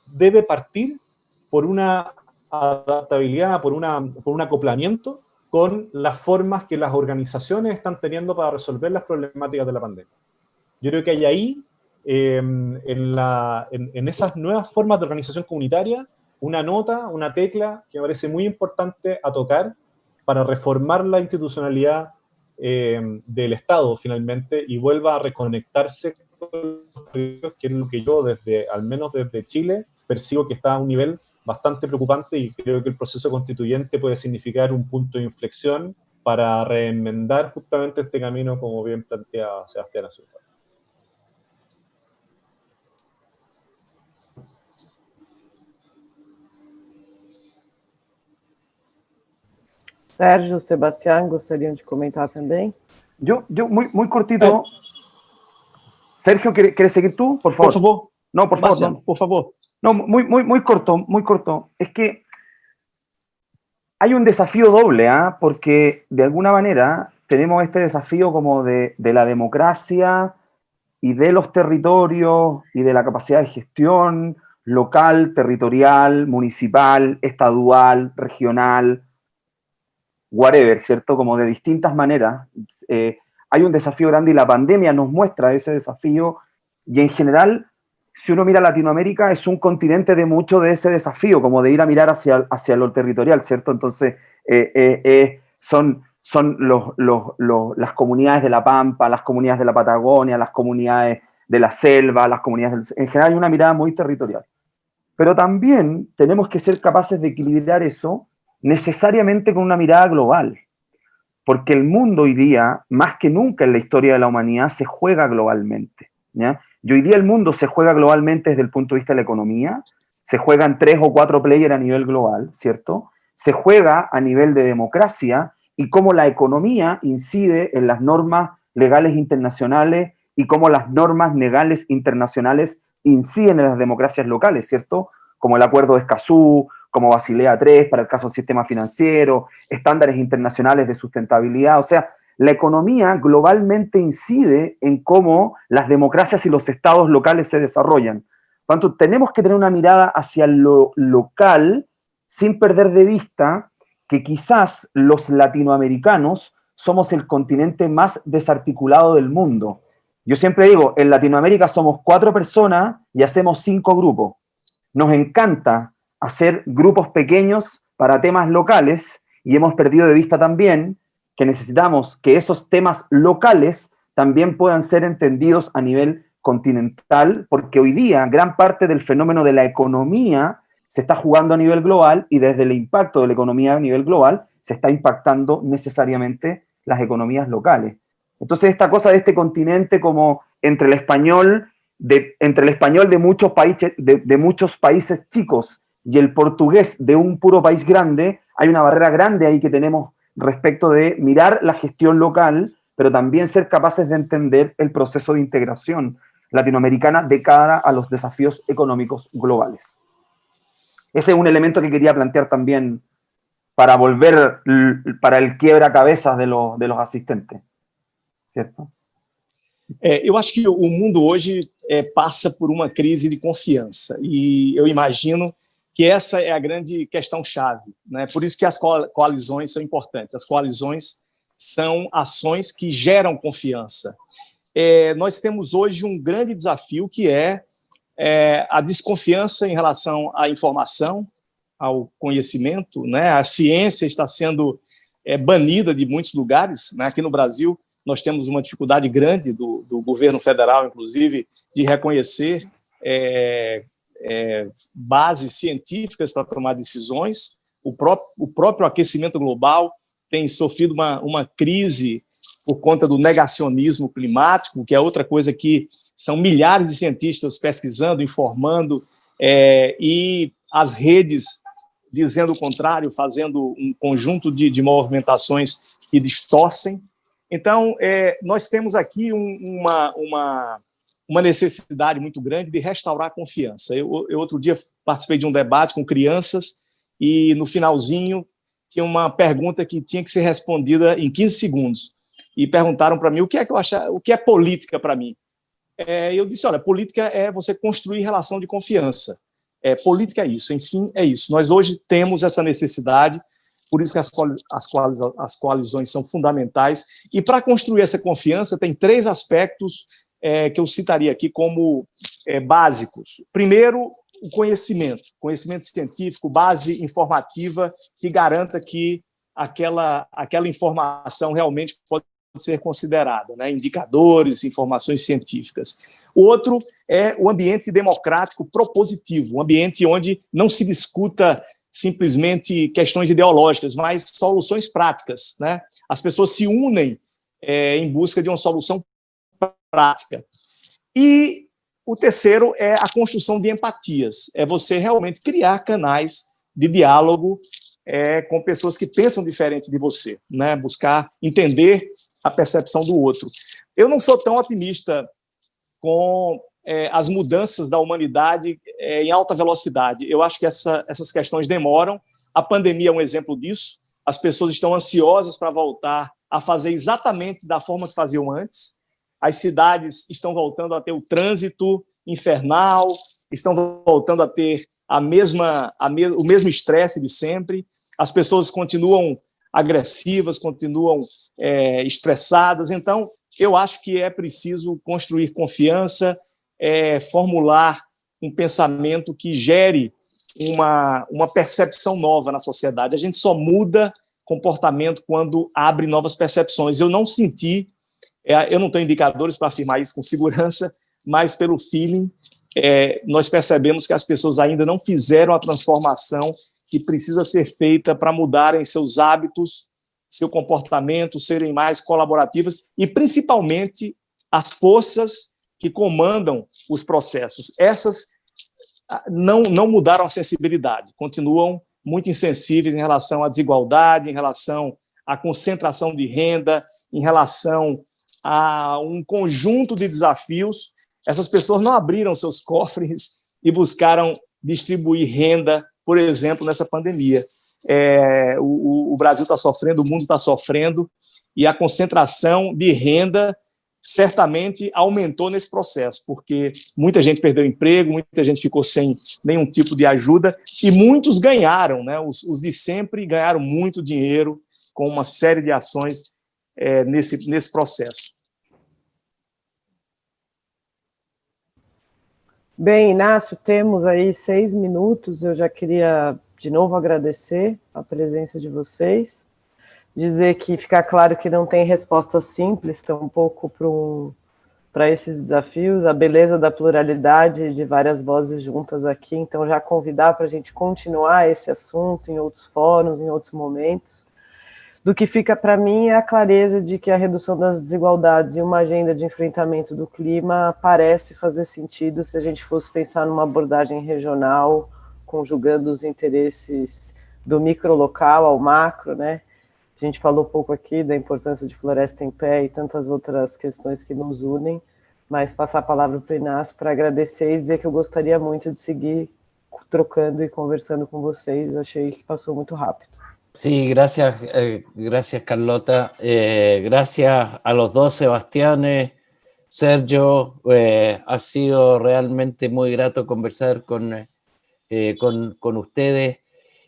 debe partir por una adaptabilidad, por un acoplamiento con las formas que las organizaciones están teniendo para resolver las problemáticas de la pandemia. Yo creo que hay ahí, en esas nuevas formas de organización comunitaria, una nota, una tecla que me parece muy importante a tocar para reformar la institucionalidad del Estado, finalmente, y vuelva a reconectarse con los territorios, que es lo que yo, al menos desde Chile, percibo que está a un nivel bastante preocupante, y creo que el proceso constituyente puede significar un punto de inflexión para reenmendar justamente este camino, como bien plantea Sebastián Azúcar. Sérgio, Sebastián, gostariam de comentar também? Yo muy cortito. Sergio, ¿quieres seguir tú? Por favor. Por favor. No, por favor. No. Por favor. No, muy corto. Es que hay un desafío doble, porque de alguna manera tenemos este desafío como de la democracia y de los territorios y de la capacidad de gestión local, territorial, municipal, estadual, regional, whatever, ¿cierto? Como de distintas maneras. Hay un desafío grande y la pandemia nos muestra ese desafío, y en general, si uno mira Latinoamérica, es un continente de mucho de ese desafío, como de ir a mirar hacia lo territorial, ¿cierto? Entonces, son las comunidades de la Pampa, las comunidades de la Patagonia, las comunidades de la selva, las comunidades en general hay una mirada muy territorial. Pero también tenemos que ser capaces de equilibrar eso necesariamente con una mirada global, porque el mundo hoy día, más que nunca en la historia de la humanidad, se juega globalmente, ¿ya? Y hoy día el mundo se juega globalmente desde el punto de vista de la economía, se juegan 3 o 4 players a nivel global, ¿cierto? Se juega a nivel de democracia y cómo la economía incide en las normas legales internacionales y cómo las normas legales internacionales inciden en las democracias locales, ¿cierto? Como el Acuerdo de Escazú, como Basilea III para el caso del sistema financiero, estándares internacionales de sustentabilidad. O sea, la economía globalmente incide en cómo las democracias y los estados locales se desarrollan. Por lo tanto, tenemos que tener una mirada hacia lo local sin perder de vista que quizás los latinoamericanos somos el continente más desarticulado del mundo. Yo siempre digo, en Latinoamérica somos 4 personas y hacemos 5 grupos. Nos encanta hacer grupos pequeños para temas locales y hemos perdido de vista también que necesitamos que esos temas locales también puedan ser entendidos a nivel continental, porque hoy día gran parte del fenómeno de la economía se está jugando a nivel global y desde el impacto de la economía a nivel global se está impactando necesariamente las economías locales. Entonces esta cosa de este continente como entre el español de muchos países chicos y el portugués de un puro país grande, hay una barrera grande ahí que tenemos respecto de mirar la gestión local, pero también ser capaces de entender el proceso de integración latinoamericana de cara a los desafíos económicos globales. Ese es un elemento que quería plantear también para volver para el quiebra-cabezas de los asistentes, ¿cierto? Eu acho que o mundo hoje passa por uma crise de confiança e eu imagino que essa é a grande questão-chave, né? Por isso que as coalizões são importantes. As coalizões são ações que geram confiança. Nós temos hoje um grande desafio que é a desconfiança em relação à informação, ao conhecimento, né? A ciência está sendo banida de muitos lugares, né? Aqui no Brasil, nós temos uma dificuldade grande do governo federal, inclusive, de reconhecer bases científicas para tomar decisões. O próprio aquecimento global tem sofrido uma crise por conta do negacionismo climático, que é outra coisa que são milhares de cientistas pesquisando, informando, e as redes dizendo o contrário, fazendo um conjunto de movimentações que distorcem. Então, nós temos aqui uma necessidade muito grande de restaurar a confiança. Eu outro dia participei de um debate com crianças e, no finalzinho, tinha uma pergunta que tinha que ser respondida em 15 segundos. E perguntaram para mim o que é que eu achava, o que é política para mim. Eu disse, olha, política é você construir relação de confiança. Política é isso, enfim, é isso. Nós hoje temos essa necessidade. Por isso que as coalizões são fundamentais. E para construir essa confiança, tem 3 aspectos que eu citaria aqui como básicos. Primeiro, o conhecimento científico, base informativa que garanta que aquela informação realmente pode ser considerada, né? Indicadores, informações científicas. O outro é o ambiente democrático propositivo, um ambiente onde não se discuta simplesmente questões ideológicas, mas soluções práticas, né? As pessoas se unem em busca de uma solução prática. E o terceiro é a construção de empatias, é você realmente criar canais de diálogo com pessoas que pensam diferente de você, né? Buscar entender a percepção do outro. Eu não sou tão otimista com as mudanças da humanidade em alta velocidade. Eu acho que essas questões demoram. A pandemia é um exemplo disso. As pessoas estão ansiosas para voltar a fazer exatamente da forma que faziam antes. As cidades estão voltando a ter o trânsito infernal, estão voltando a ter o mesmo estresse de sempre. As pessoas continuam agressivas, continuam estressadas. Então, eu acho que é preciso construir confiança, formular um pensamento que gere uma percepção nova na sociedade. A gente só muda comportamento quando abre novas percepções. Eu não senti, eu não tenho indicadores para afirmar isso com segurança, mas pelo feeling, nós percebemos que as pessoas ainda não fizeram a transformação que precisa ser feita para mudarem seus hábitos, seu comportamento, serem mais colaborativas e, principalmente, as forças que comandam os processos. Essas não mudaram a sensibilidade, continuam muito insensíveis em relação à desigualdade, em relação à concentração de renda, em relação a um conjunto de desafios. Essas pessoas não abriram seus cofres e buscaram distribuir renda, por exemplo, nessa pandemia. O Brasil está sofrendo, o mundo está sofrendo, e a concentração de renda certamente aumentou nesse processo, porque muita gente perdeu emprego, muita gente ficou sem nenhum tipo de ajuda, e muitos ganharam, né? Os de sempre ganharam muito dinheiro com uma série de ações nesse processo. Bem, Inácio, temos aí 6 minutos. Eu já queria, de novo, agradecer a presença de vocês. Dizer que fica claro que não tem resposta simples, tampouco para esses desafios, a beleza da pluralidade de várias vozes juntas aqui. Então, já convidar para a gente continuar esse assunto em outros fóruns, em outros momentos. Do que fica para mim é a clareza de que a redução das desigualdades e uma agenda de enfrentamento do clima parece fazer sentido se a gente fosse pensar numa abordagem regional conjugando os interesses do micro local ao macro, né? A gente falou pouco aqui da importância de Floresta em Pé e tantas outras questões que nos unem, mas passar a palavra para o Inácio para agradecer e dizer que eu gostaria muito de seguir trocando y conversando con vocês. Achei que pasó muy rápido. Sí, gracias, gracias Carlota. Gracias a los dos Sebastianes, Sergio. Ha sido realmente muy grato conversar con ustedes.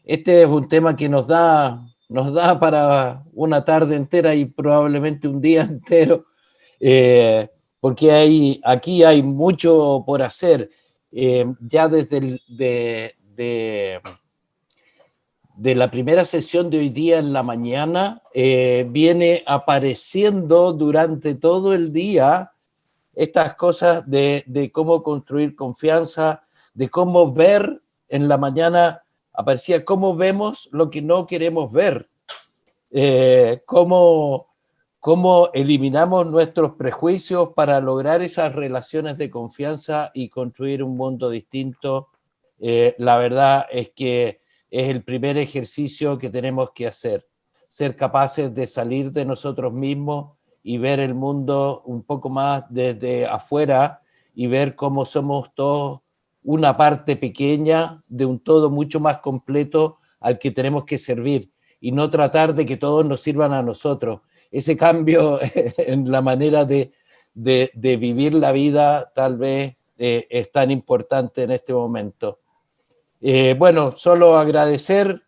Este es un tema que nos da para una tarde entera y probablemente un día entero, porque aquí hay mucho por hacer. Ya desde de la primera sesión de hoy día en la mañana, viene apareciendo durante todo el día estas cosas de cómo construir confianza, de cómo ver en la mañana, aparecía cómo vemos lo que no queremos ver, cómo eliminamos nuestros prejuicios para lograr esas relaciones de confianza y construir un mundo distinto. La verdad es que es el primer ejercicio que tenemos que hacer, ser capaces de salir de nosotros mismos y ver el mundo un poco más desde afuera y ver cómo somos todos una parte pequeña de un todo mucho más completo al que tenemos que servir y no tratar de que todos nos sirvan a nosotros. Ese cambio en la manera de vivir la vida tal vez es tan importante en este momento. Bueno, solo agradecer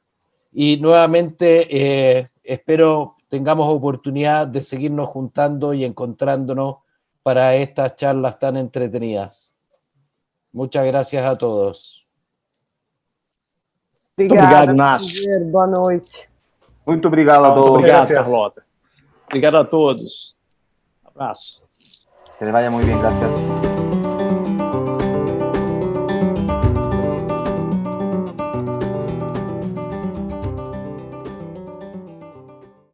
y nuevamente espero tengamos oportunidad de seguirnos juntando y encontrándonos para estas charlas tan entretenidas. Muchas gracias a todos. Muito obrigado, Inácio. Boa noite. Muito obrigado a Muito todos. Obrigado, gracias. Carlota. Obrigado a todos. Abraço. Que les vaya muy bien, gracias.